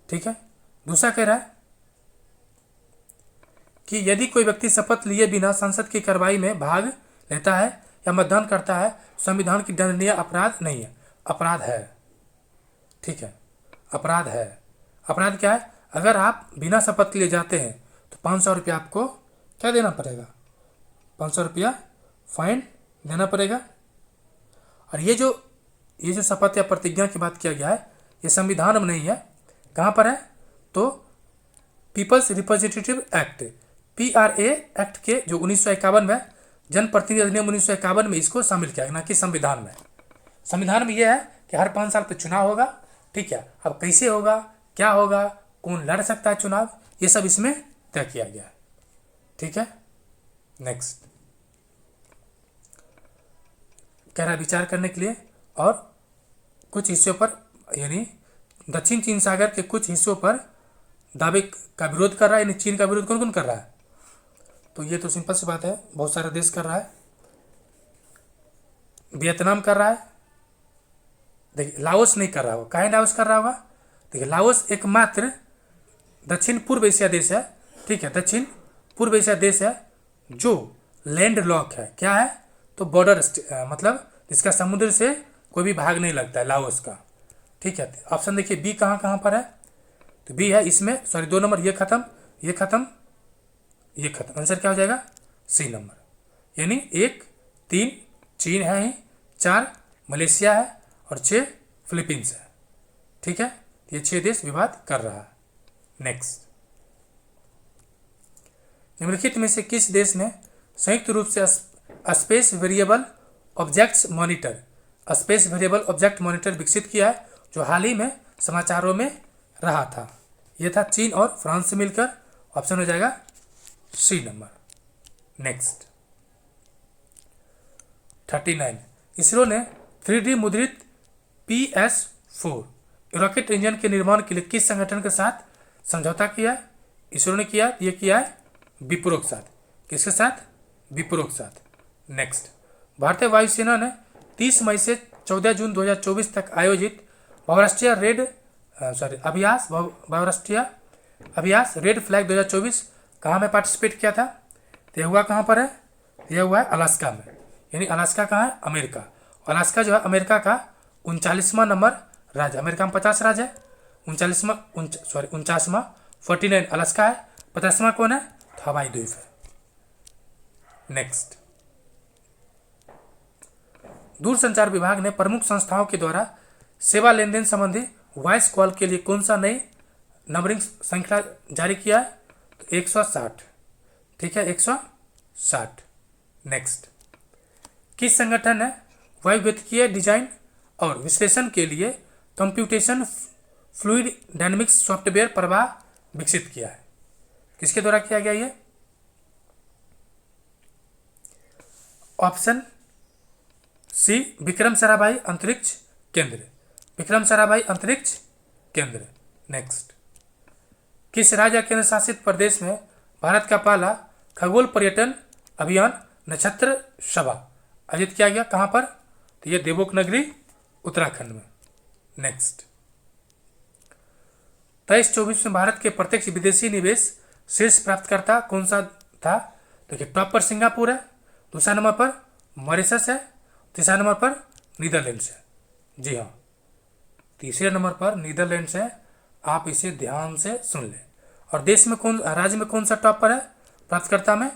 Speaker 1: ठीक है। दूसरा कह रहा है कि यदि कोई व्यक्ति शपथ लिए बिना संसद की कार्रवाई में भाग लेता है या मतदान करता है, संविधान की दंडनीय अपराध नहीं है, अपराध है। ठीक है, अपराध है। अपराध क्या है? अगर आप बिना शपथ लिए जाते हैं तो 500 रुपया आपको क्या देना पड़ेगा? 500 रुपया फाइन देना पड़ेगा। और ये जो शपथ या प्रतिज्ञा की बात किया गया है, ये संविधान में नहीं है। कहाँ पर है? तो peoples representative act, PRA act के जो 1951 में, जनप्रतिनिधि अधिनियम 1951 में इसको शामिल किया गया, ना कि संविधान में। संविधान में यह है कि हर 5 साल पे चुनाव होगा। ठीक है, अब कैसे होगा, क्या होगा, कौन लड़ सकता है चुनाव, ये सब इसमें तय किया गया है। ठीक है। नेक्स्ट, कह रहा है विचार करने के लिए और कुछ हिस्सों पर, यानी दक्षिण चीन सागर के कुछ हिस्सों पर दावे का विरोध कर रहा है। यानी चीन का विरोध कौन कौन कर रहा है? तो ये तो सिंपल सी बात है, बहुत सारे देश कर रहा है। वियतनाम कर रहा है। देखिए, लाओस नहीं कर रहा होगा। काहे लाओस कर रहा होगा? देखिए, लाओस एकमात्र दक्षिण पूर्व एशिया देश है। ठीक है, दक्षिण पूर्व एशिया देश है जो लैंड लॉक है। क्या है? तो बॉर्डर, मतलब इसका समुद्र से कोई भी भाग नहीं लगता है, लाओस का। ठीक है, ऑप्शन देखिए बी कहाँ कहाँ पर है? तो बी है इसमें, सॉरी 2 नंबर, ये खत्म, ये खत्म, ये खत्म। आंसर क्या हो जाएगा? C number. यानी 1, 3 चीन है ही, 4 मलेशिया है और 6 फिलीपींस है। ठीक है, ये 6 देश विवाद कर रहा है। नेक्स्ट, निम्नलिखित में से किस देश ने संयुक्त रूप से स्पेस वेरिएबल ऑब्जेक्ट्स मॉनिटर विकसित किया है, जो हाल ही में समाचारों में रहा था? यह था चीन और फ्रांस से मिलकर। ऑप्शन हो जाएगा सी नंबर। नेक्स्ट, 39, इसरो ने 3D मुद्रित PS4 रॉकेट इंजन के निर्माण के लिए किस संगठन के साथ समझौता किया? इसरो ने किया, ये किया है विप्रो के साथ। किसके साथ? विप्रो के साथ। नेक्स्ट, भारतीय वायुसेना ने 30 मई से 14 जून 2024 तक आयोजित बहुराष्ट्रीय अभ्यास रेड फ्लैग 2024 कहाँ में पार्टिसिपेट किया था? तो यह हुआ कहाँ पर है? यह हुआ है अलास्का में। यानी अलास्का कहाँ है? अमेरिका। अलास्का जो है अमेरिका का 39वां नंबर राज्य। अमेरिका में 50 राज्य है, 49वां 49 अलास्का है, 50वां कौन है? तो हवाई द्वीप है। नेक्स्ट, दूरसंचार विभाग ने प्रमुख संस्थाओं के द्वारा सेवा लेन देन संबंधी वॉइस कॉल के लिए कौन सा नई नंबरिंग श्रृंखला जारी किया है? तो 160। ठीक है, 160। नेक्स्ट, किस संगठन ने वायुगतिकीय डिजाइन और विश्लेषण के लिए कंप्यूटेशन फ्लूइड डायनेमिक्स सॉफ्टवेयर प्रवाह विकसित किया है? किसके द्वारा किया गया ये? ऑप्शन सी, विक्रम साराभाई अंतरिक्ष केंद्र, विक्रम साराभाई अंतरिक्ष केंद्र। नेक्स्ट, किस राज्य या केंद्र शासित प्रदेश में भारत का पहला खगोल पर्यटन अभियान नक्षत्र सभा आयोजित किया गया? कहाँ पर? तो ये देवोक नगरी, उत्तराखंड में। नेक्स्ट, 23-24 में भारत के प्रत्यक्ष विदेशी निवेश शीर्ष प्राप्तकर्ता कौन सा था? देखिए, टॉप पर सिंगापुर है, दूसरा नंबर पर मॉरिशस है, तीसरा नंबर पर नीदरलैंड्स है। जी हाँ, तीसरे नंबर पर नीदरलैंड्स है, आप इसे ध्यान से सुन लें। और देश में कौन, राज्य में कौन सा टॉप पर है प्राप्तकर्ता में?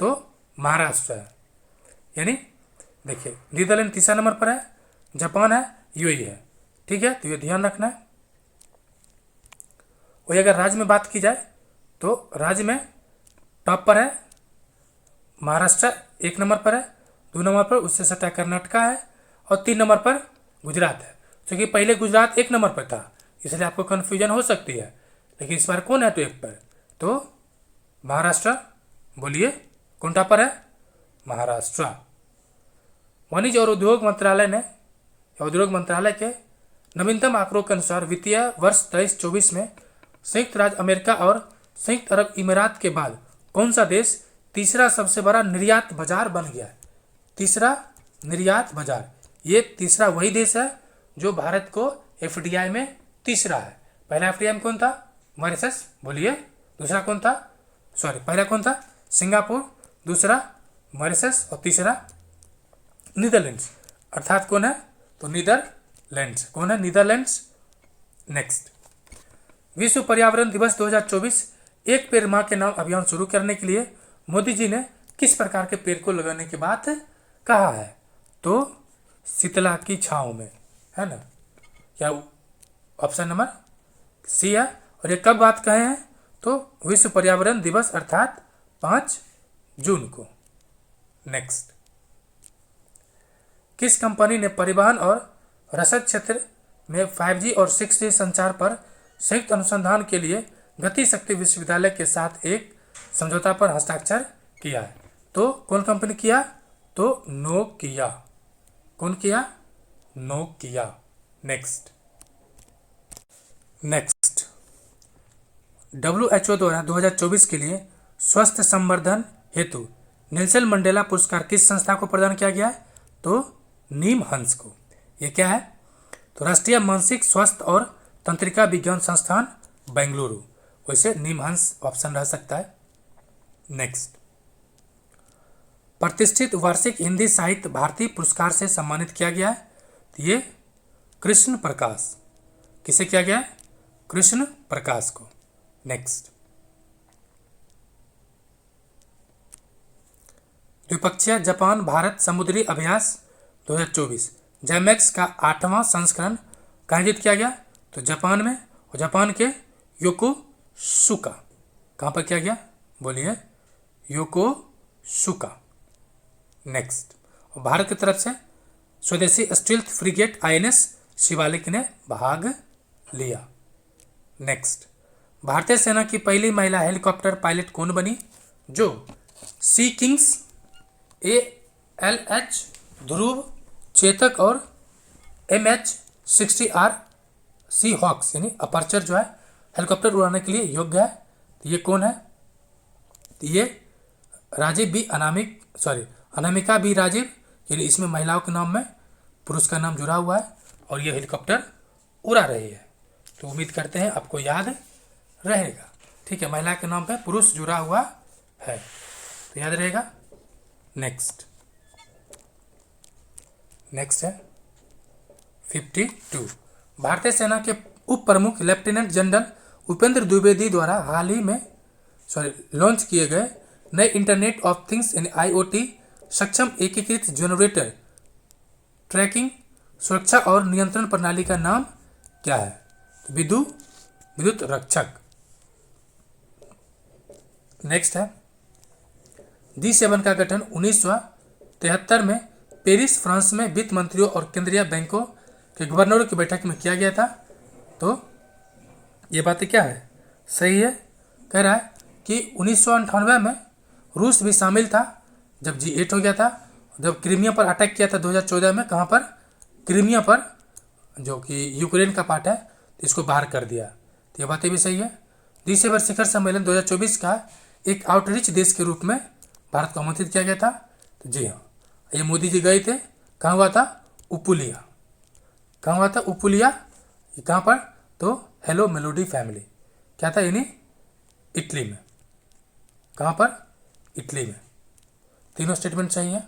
Speaker 1: तो महाराष्ट्र है। यानी देखिए, नीदरलैंड तीसरा नंबर पर है, जापान है, यूएई है। ठीक है, तो ये ध्यान रखना है। वही अगर राज्य में बात की जाए तो राज्य में टॉप पर है महाराष्ट्र, 1 नंबर पर है, 2 नंबर पर उससे सटा कर्नाटका है, और 3 नंबर पर गुजरात है। क्योंकि पहले गुजरात 1 नंबर पर था, इसलिए आपको कन्फ्यूजन हो सकती है, लेकिन इस बार कौन है तो 1 पर? तो महाराष्ट्र। बोलिए कौन टॉप पर है? महाराष्ट्र। वाणिज्य और उद्योग मंत्रालय ने, उद्योग मंत्रालय के नवीनतम आंकड़ों के अनुसार वित्तीय वर्ष 23-24 में संयुक्त राज्य अमेरिका और संयुक्त अरब अमीरात के बाद कौन सा देश तीसरा सबसे बड़ा निर्यात बाजार बन गया है? तीसरा निर्यात बाजार। ये तीसरा वही देश है जो भारत को एफडीआई में तीसरा है। पहला एफडीआई में कौन था? मॉरिशस। बोलिए दूसरा कौन था? पहला कौन था? सिंगापुर, दूसरा मॉरिशस और तीसरा नीदरलैंड्स। अर्थात कौन है? तो नीदरलैंड्स। कौन है? नीदरलैंड्स। नेक्स्ट, विश्व पर्यावरण दिवस 2024 एक पेड़ मां के नाम अभियान शुरू करने के लिए मोदी जी ने किस प्रकार के पेड़ को लगाने की बात कहा है? तो शीतला की छांव में, है ना? क्या ऑप्शन नंबर सी है। और ये कब बात कहे हैं? तो विश्व पर्यावरण दिवस अर्थात 5 जून को। नेक्स्ट, किस कंपनी ने परिवहन और रसद क्षेत्र में 5G और 6G संचार पर संयुक्त अनुसंधान के लिए गति शक्ति विश्वविद्यालय के साथ एक समझौता पर हस्ताक्षर किया है? तो कौन कंपनी किया? तो नोकिया। कौन किया? नोकिया। नेक्स्ट, WHO द्वारा 2024 के लिए स्वस्थ संवर्धन हेतु नेल्सन मंडेला पुरस्कार किस संस्था को प्रदान किया गया है? तो नीम हंस को। ये क्या है? तो राष्ट्रीय मानसिक स्वास्थ्य और तंत्रिका विज्ञान संस्थान बेंगलुरु। वैसे नीम हंस ऑप्शन रह सकता है। नेक्स्ट, प्रतिष्ठित वार्षिक हिंदी साहित्य भारती पुरस्कार से सम्मानित किया गया है? तो ये कृष्ण प्रकाश। किसे किया गया है? कृष्ण प्रकाश को। नेक्स्ट, द्विपक्षीय जापान भारत समुद्री अभ्यास 2024 जैमैक्स का 8वां संस्करण कहाँ आयोजित किया गया? तो जापान में, और जापान के योकोसुका। कहाँ पर किया गया? बोलिए योकोसुका। नेक्स्ट, भारत की तरफ से स्वदेशी स्टील्थ फ्रिगेट INS शिवालिक ने भाग लिया। नेक्स्ट, भारतीय सेना की पहली महिला हेलीकॉप्टर पायलट कौन बनी? जो सी किंग्स, ALH, ध्रुव, चेतक और MH-60R सी हॉक्स यानी अपर्चर जो है हेलीकॉप्टर उड़ाने के लिए योग्य है। तो ये कौन है? तो ये राजीव बी अनामिका बी राजीव, यानी इसमें महिलाओं के नाम में पुरुष का नाम जुड़ा हुआ है और ये हेलीकॉप्टर उड़ा रही है। तो उम्मीद करते हैं आपको याद रहेगा। ठीक है, महिला के नाम पे पुरुष जुड़ा हुआ है तो याद रहेगा। नेक्स्ट है 52। भारतीय सेना के उप प्रमुख लेफ्टिनेंट जनरल उपेंद्र द्विवेदी द्वारा हाल ही में लॉन्च किए गए नए इंटरनेट ऑफ थिंग्स यानी IoT सक्षम एकीकृत जनरेटर ट्रैकिंग सुरक्षा और नियंत्रण प्रणाली का नाम क्या है? तो विद्युत रक्षक। नेक्स्ट है G7 का गठन 1973 में पेरिस फ्रांस में वित्त मंत्रियों और केंद्रीय बैंकों के गवर्नरों की बैठक में किया गया था। तो ये बातें क्या है, सही है। कह रहा है कि 1998 में रूस भी शामिल था जब G8 हो गया था, जब क्रीमिया पर अटैक किया था 2014 में। कहाँ पर? क्रीमिया पर, जो कि यूक्रेन का पार्ट है, तो इसको बाहर कर दिया। तो ये बातें भी सही है। G7 शिखर सम्मेलन 2024 का एक आउटरीच देश के रूप में भारत को आमंत्रित किया गया था। तो जी हाँ, ये मोदी जी गए थे। कहाँ हुआ था? उपुलिया। कहाँ हुआ था? उपुलिया। ये कहाँ पर? तो हेलो मेलोडी फैमिली। क्या था? यानी इटली में। कहाँ पर? इटली में। तीनों स्टेटमेंट सही है।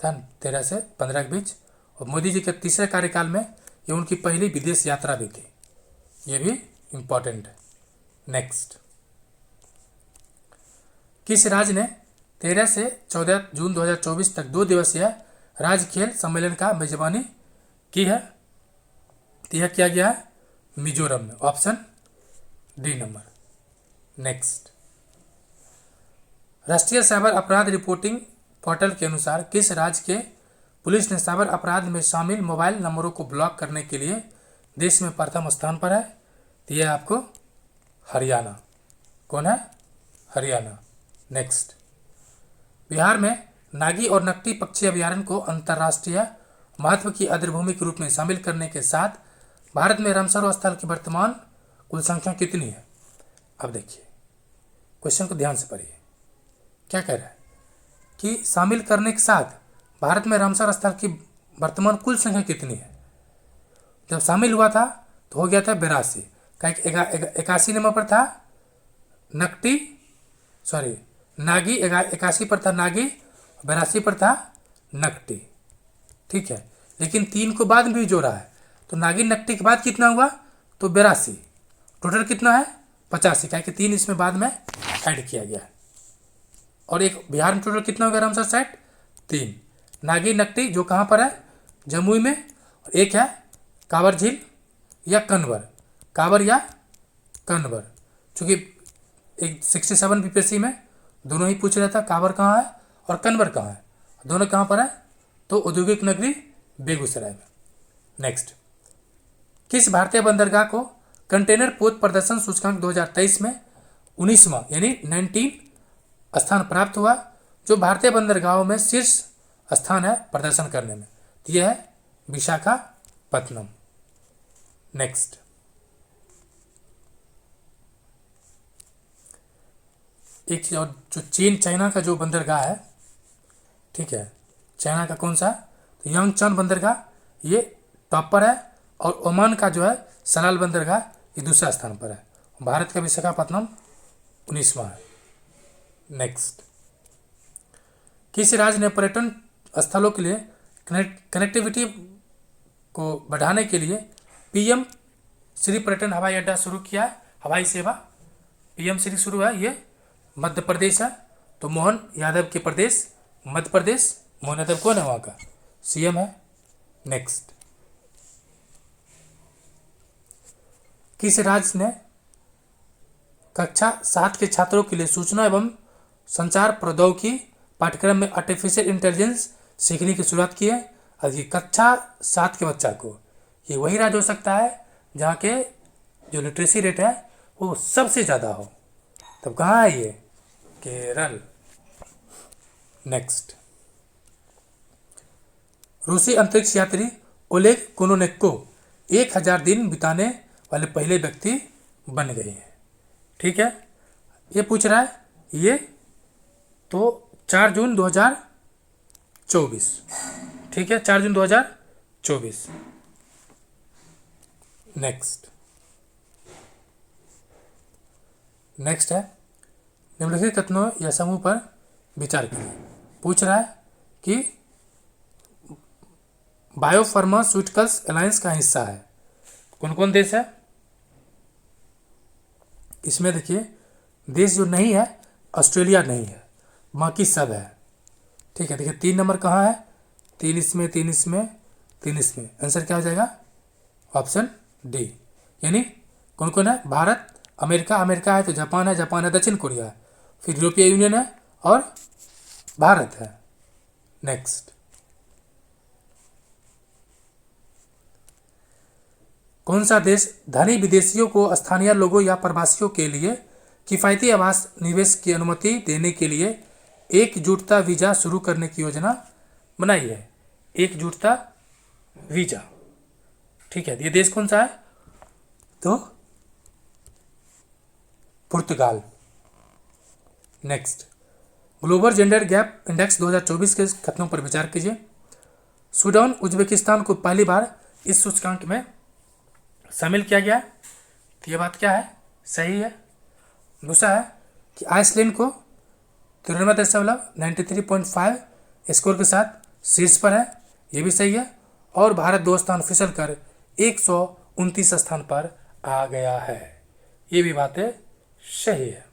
Speaker 1: 13 से 15 के बीच। और मोदी जी के तीसरे कार्यकाल में ये उनकी पहली विदेश यात्रा भी थी। ये भी इम्पॉर्टेंट है। नेक्स्ट, किस राज्य ने 13 से 14 जून 2024 तक 2 दिवसीय राज्य खेल सम्मेलन का मेजबानी की है? तो यह किया गया है मिजोरम में। Option D number. नेक्स्ट, राष्ट्रीय साइबर अपराध रिपोर्टिंग पोर्टल के अनुसार किस राज्य के पुलिस ने साइबर अपराध में शामिल मोबाइल नंबरों को ब्लॉक करने के लिए देश में प्रथम स्थान पर है? तो यह आपको हरियाणा। कौन है? हरियाणा। नेक्स्ट, बिहार में नागी और नकटी पक्षी अभयारण्य को अंतर्राष्ट्रीय महत्व की आर्द्रभूमि के रूप में शामिल करने के साथ भारत में रामसर स्थल की वर्तमान कुल संख्या कितनी है? अब देखिए, क्वेश्चन को ध्यान से पढ़िए। क्या कह रहा है कि शामिल करने के साथ भारत में रामसर स्थल की वर्तमान कुल संख्या कितनी है? जब शामिल हुआ था तो हो गया था 82। का 81 नंबर पर था नकटी, सॉरी नागी। 81 पर था नागी, 82 पर था नकटी। ठीक है, लेकिन 3 को बाद में भी जोड़ा है, तो नागी नकटी के बाद कितना हुआ? तो 82। टोटल कितना है? 85। क्या कि 3 इसमें बाद में ऐड किया गया है। और एक बिहार में टोटल कितना हो गया रामसर साइट? 3। नागी नकटी जो कहाँ पर है? जमुई में। और एक है कांवर झील या कन्वर। कांवर या कन्वर, चूँकि एक 67 बीपीएससी में दोनों ही पूछ रहा था कांवर कहाँ है और कन्वर कहाँ है। दोनों कहाँ पर है? तो औद्योगिक नगरी बेगूसराय में। नेक्स्ट, किस भारतीय बंदरगाह को कंटेनर पोत प्रदर्शन सूचकांक 2023 में 19वां यानी 19 स्थान प्राप्त हुआ, जो भारतीय बंदरगाहों में शीर्ष स्थान है प्रदर्शन करने में? यह है विशाखापत्तनम। नेक्स्ट, एक चीज और, जो चाइना का जो बंदरगाह है, ठीक है, चाइना का कौन सा? तो यांगचन बंदरगाह ये टॉप पर है। और ओमान का जो है सलाल बंदरगाह ये दूसरा स्थान पर है। भारत का विशाखापत्तनम 19वां है। नेक्स्ट, किस राज्य ने पर्यटन स्थलों के लिए कनेक्टिविटी को बढ़ाने के लिए पीएम श्री पर्यटन हवाई अड्डा शुरू किया है? हवाई सेवा पीएम श्री शुरू है, ये मध्य प्रदेश है। तो मोहन यादव के प्रदेश मध्य प्रदेश। मोहन यादव कौन है? वहाँ का सीएम है। नेक्स्ट, किस राज्य ने कक्षा 7 के छात्रों के लिए सूचना एवं संचार प्रौद्योगिकी पाठ्यक्रम में आर्टिफिशियल इंटेलिजेंस सीखने की शुरुआत की है? और ये कक्षा 7 के बच्चा को, ये वही राज्य हो सकता है जहाँ के जो लिटरेसी रेट है वो सबसे ज़्यादा हो। तब कहाँ है ये? केरल। नेक्स्ट, रूसी अंतरिक्ष यात्री ओलेग कोनोनेको 1000 दिन बिताने वाले पहले व्यक्ति बन गए हैं। ठीक है, ये पूछ रहा है ये तो 4 जून 2024। ठीक है, 4 जून 2024। नेक्स्ट है निम्नलिखित कथनों या समूह पर विचार करें। पूछ रहा है कि बायोफार्मास्यूटिकल्स अलायंस का हिस्सा है कौन कौन देश है? इसमें देखिए, देश जो नहीं है ऑस्ट्रेलिया नहीं है, बाकी सब है। ठीक है, देखिए 3 नंबर कहाँ है? 3 इसमें, 3 इसमें, 3 इसमें। आंसर क्या हो जाएगा? Option D. यानी कौन कौन है? भारत, अमेरिका, अमेरिका है तो जापान है, जापान है, दक्षिण कोरिया है। फिर यूरोपीय यूनियन है और भारत है। नेक्स्ट, कौन सा देश धनी विदेशियों को स्थानीय लोगों या प्रवासियों के लिए किफ़ायती आवास निवेश की अनुमति देने के लिए एकजुटता वीज़ा शुरू करने की योजना बनाई है? एकजुटता वीज़ा, ठीक है। ये देश कौन सा है? तो पुर्तगाल। Next, global gender gap index 2024 के कथनों पर विचार कीजिए। सूडान उज्बेकिस्तान को पहली बार इस सूचकांक में शामिल किया गया। तो ये बात क्या है? सही है। दूसरा है कि आइसलैंड को 93.5 स्कोर के साथ शीर्ष पर है, ये भी सही है। और भारत 2 स्थान फिसल कर 129 स्थान पर आ गया है, ये भी बातें सही है।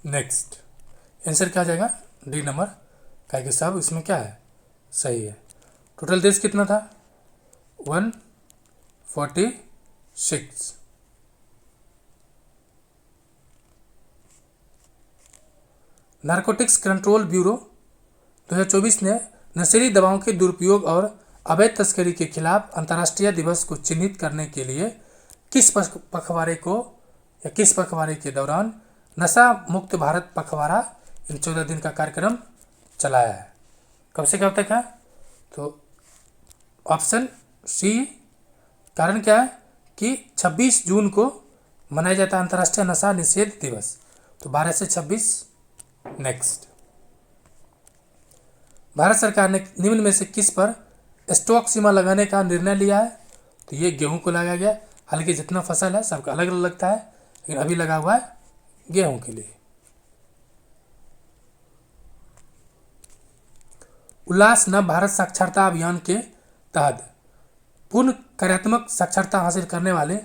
Speaker 1: नेक्स्ट, आंसर क्या आ जाएगा? डी नंबर, क्या सब इसमें क्या है? सही है। टोटल देश कितना था? 146। नारकोटिक्स कंट्रोल ब्यूरो 2024 ने नशीली दवाओं के दुरुपयोग और अवैध तस्करी के खिलाफ अंतर्राष्ट्रीय दिवस को चिन्हित करने के लिए किस पखवाड़े को या किस पखवाड़े के दौरान नशा मुक्त भारत पखवाड़ा इन 14 दिन का कार्यक्रम चलाया है? कब से कब तक है? तो ऑप्शन सी, कारण क्या है कि 26 जून को मनाया जाता है अंतर्राष्ट्रीय नशा निषेध दिवस, तो 12 से 26। नेक्स्ट, भारत सरकार ने निम्न में से किस पर स्टॉक सीमा लगाने का निर्णय लिया है? तो ये गेहूं को लगाया गया। हालांकि जितना फसल है सबका अलग अलग लगता है, लेकिन अभी लगा हुआ है गेहूं के लिए। उल्लास नव भारत साक्षरता अभियान के तहत पूर्ण कार्यात्मक साक्षरता हासिल करने वाले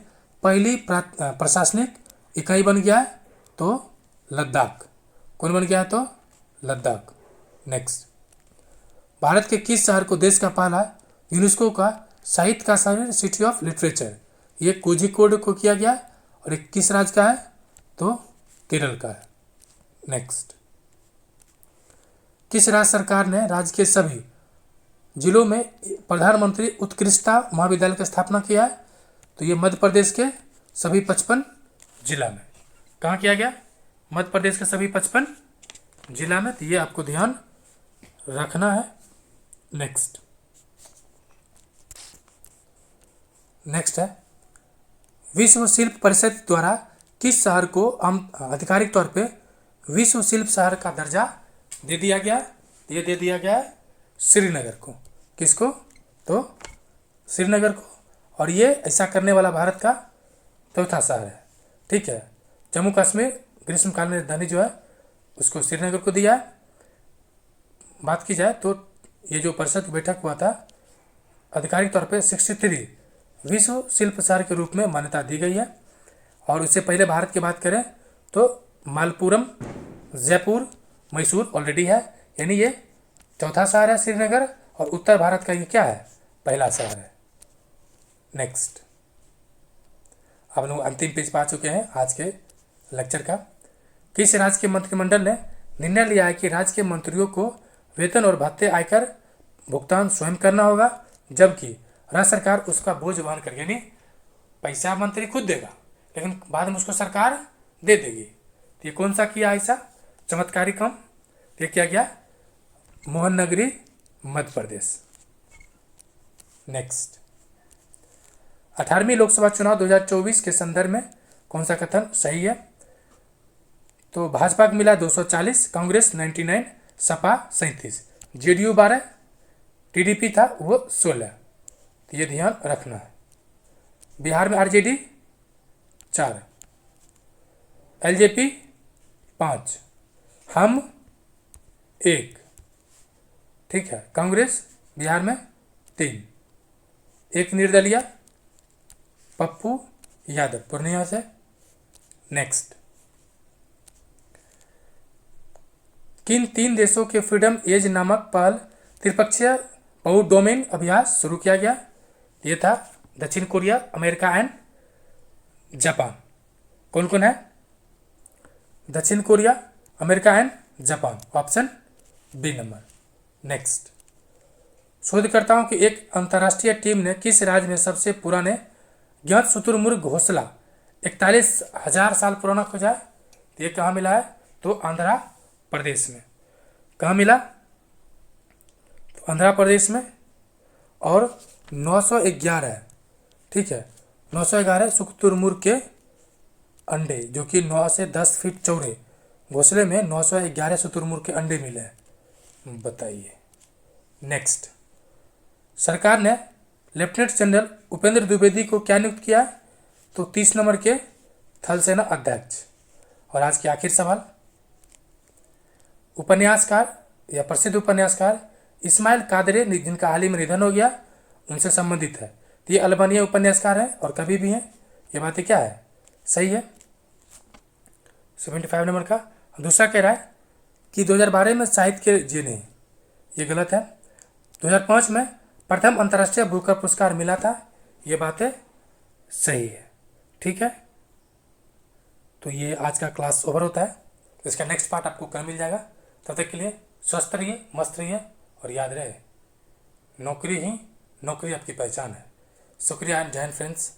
Speaker 1: पहली प्रशासनिक इकाई बन गया है, तो लद्दाख। कौन बन गया है? तो लद्दाख। नेक्स्ट, भारत के किस शहर को देश का पहला यूनेस्को का साहित्य का शहर सिटी ऑफ लिटरेचर, ये कोझिकोड को किया गया और एक किस राज्य का है? तो केरल का है। नेक्स्ट, किस राज्य सरकार ने राज्य के सभी जिलों में प्रधानमंत्री उत्कृष्टता महाविद्यालय की स्थापना किया है? तो ये मध्य प्रदेश के सभी 55 जिला में। कहाँ किया गया? मध्य प्रदेश के सभी 55 जिला में। तो ये आपको ध्यान रखना है। नेक्स्ट है विश्व शिल्प परिषद द्वारा किस शहर को आधिकारिक तौर पे विश्व शिल्प शहर का दर्जा दे दिया गया? ये दे दिया गया है श्रीनगर को। किसको? तो श्रीनगर को। और ये ऐसा करने वाला भारत का चौथा शहर है, ठीक है। जम्मू कश्मीर ग्रीष्मकाल में राजधानी जो है उसको श्रीनगर को दिया है। बात की जाए तो ये जो परिषद की बैठक हुआ था, आधिकारिक तौर पे 63 विश्व शिल्प शहर के रूप में मान्यता दी गई है। और उससे पहले भारत की बात करें तो मालपुरम, जयपुर, मैसूर ऑलरेडी है, यानी ये चौथा शहर है श्रीनगर। और उत्तर भारत का ये क्या है? पहला शहर है। नेक्स्ट, अब लोग अंतिम पेज पा चुके हैं आज के लेक्चर का। किस राज्य के मंत्रिमंडल ने निर्णय लिया है कि राज्य के मंत्रियों को वेतन और भत्ते आयकर भुगतान स्वयं करना होगा, जबकि राज्य सरकार उसका बोझ वहन करेगी? यानी पैसा मंत्री खुद देगा, लेकिन बाद में उसको सरकार दे देगी। तो ये कौन सा किया ऐसा चमत्कारी काम? ये क्या गया? मोहन नगरी, मध्य प्रदेश। नेक्स्ट, 18वीं लोकसभा चुनाव 2024 के संदर्भ में कौन सा कथन सही है? तो भाजपा को मिला 240, कांग्रेस 99, सपा 37, जेडीयू 12, टीडीपी था वो 16। तो ये ध्यान रखना है। बिहार में आरजेडी 4, एलजेपी 5, हम 1, ठीक है। कांग्रेस बिहार में 3, एक निर्दलीय पप्पू यादव पूर्णिया से। नेक्स्ट, किन 3 देशों के फ्रीडम एज नामक पहल त्रिपक्षीय बहु डोमेन अभ्यास शुरू किया गया? ये था दक्षिण कोरिया, अमेरिका एंड जापान। कौन कौन है? दक्षिण Korea, America and Japan. Option B number. Next, शोधकर्ताओं की एक अंतर्राष्ट्रीय टीम ने किस राज्य में सबसे पुराने ज्ञात शुतुरमुर्ग घोंसला 41,000 साल पुराना खोजा है? तो ये कहाँ मिला है? तो आंध्र प्रदेश में। कहाँ मिला? तो आंध्र प्रदेश में। और 911 है, ठीक है, 911 शुतुरमुर्ग के अंडे, जो कि 9 से 10 फीट चौड़े घोंसले में 911 शुतुरमुर्ग के अंडे मिले हैं। बताइए। नेक्स्ट, सरकार ने लेफ्टिनेंट जनरल उपेंद्र द्विवेदी को क्या नियुक्त किया है? तो 30 नंबर के थल सेना अध्यक्ष। और आज की आखिरी सवाल, उपन्यासकार या प्रसिद्ध उपन्यासकार इस्माइल कादरी, जिनका हाल ही में निधन हो गया, उनसे संबंधित है। तो ये अल्बानिया उपन्यासकार हैं और कवि भी हैं। ये बातें क्या है? सही है। 75 नंबर का। दूसरा कह रहा है कि 2012 में साहित्य के जी नहीं, ये गलत है। 2005 में प्रथम अंतर्राष्ट्रीय बुकर पुरस्कार मिला था, ये बातें सही है। ठीक है, तो ये आज का क्लास ओवर होता है। तो इसका नेक्स्ट पार्ट आपको कल मिल जाएगा। तब तक के लिए स्वस्थ रहिए, मस्त रहिए और याद रहे, नौकरी ही नौकरी आपकी पहचान है। शुक्रिया एंड जय हिंद फ्रेंड्स।